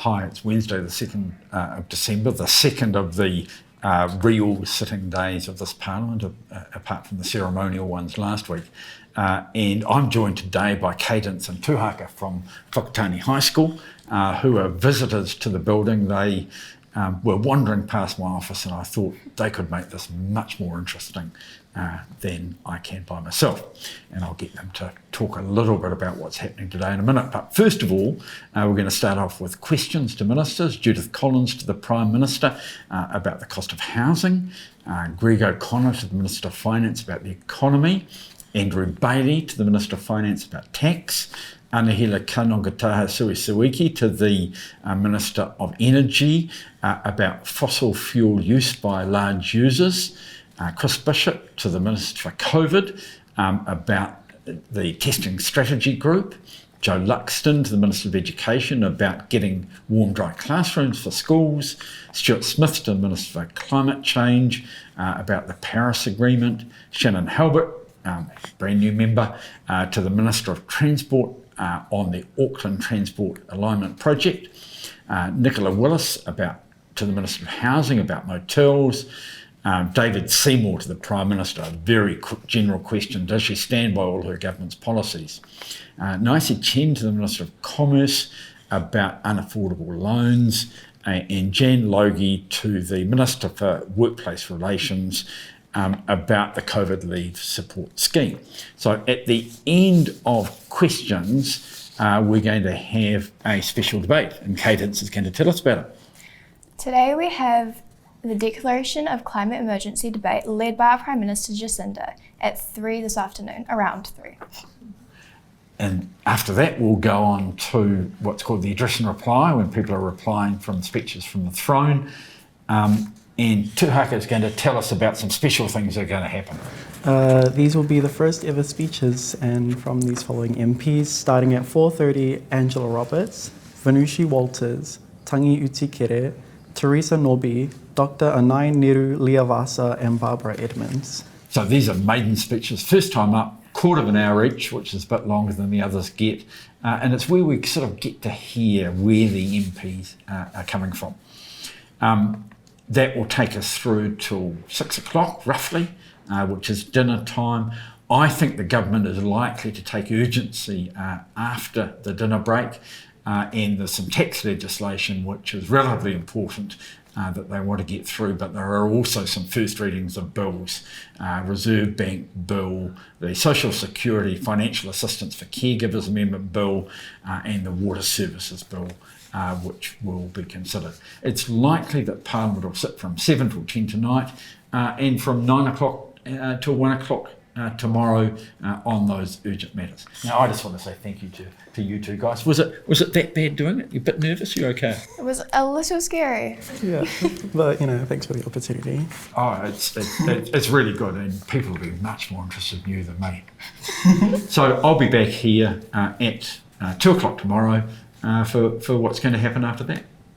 Hi, it's Wednesday the 2nd of December, the second of the real sitting days of this Parliament, apart from the ceremonial ones last week. And I'm joined today by Cadence and Tuhaka from Whakatane High School, who are visitors to the building. They were wandering past my office and I thought they could make this much more interesting than I can by myself. And I'll get them to talk a little bit about what's happening today in a minute. But first of all, we're going to start off with questions to ministers. Judith Collins to the Prime Minister about the cost of housing. Greg O'Connor to the Minister of Finance about the economy. Andrew Bailey to the Minister of Finance about tax. Anahila Kanongataha Suiki to the Minister of Energy about fossil fuel use by large users. Chris Bishop to the Minister for COVID about the testing strategy group. Joe Luxton to the Minister of Education about getting warm, dry classrooms for schools. Stuart Smith to the Minister for Climate Change about the Paris Agreement. Shannon Halbert, brand new member, to the Minister of Transport on the Auckland Transport Alignment Project. Nicola Willis to the Minister of Housing about motels. David Seymour to the Prime Minister, a very general question: does she stand by all her government's policies? Naisi Chen to the Minister of Commerce about unaffordable loans, and Jan Logie to the Minister for Workplace Relations about the COVID leave support scheme. So at the end of questions, we're going to have a special debate, and Cadence is going to tell us about it. Today we have the Declaration of Climate Emergency debate led by our Prime Minister Jacinda at 3 this afternoon, around 3. And after that, we'll go on to what's called the address and reply, when people are replying from speeches from the throne. And Tuhaka is going to tell us about some special things that are going to happen. These will be the first ever speeches, and from these following MPs, starting at 4:30, Angela Roberts, Vanushi Walters, Tangi Utikere, Teresa Nobi, Dr. Anai Neru Leavasa, and Barbara Edmonds. So these are maiden speeches, first time up, quarter of an hour each, which is a bit longer than the others get. And it's where we sort of get to hear where the MPs are coming from. That will take us through till 6 o'clock, roughly, which is dinner time. I think the government is likely to take urgency after the dinner break. And there's some tax legislation which is relatively important that they want to get through, but there are also some first readings of bills, Reserve Bank Bill, the Social Security Financial Assistance for Caregivers Amendment Bill, and the Water Services Bill, which will be considered. It's likely that Parliament will sit from 7 till 10 tonight and from 9 o'clock till 1 o'clock tomorrow on those urgent matters. Now, I just want to say thank you to you two guys. Was it that bad doing it? You're a bit nervous? You're okay? It was a little scary. Yeah, but thanks for the opportunity. Oh, it's really good, and people will be much more interested in you than me. So I'll be back here at 2 o'clock tomorrow for what's going to happen after that.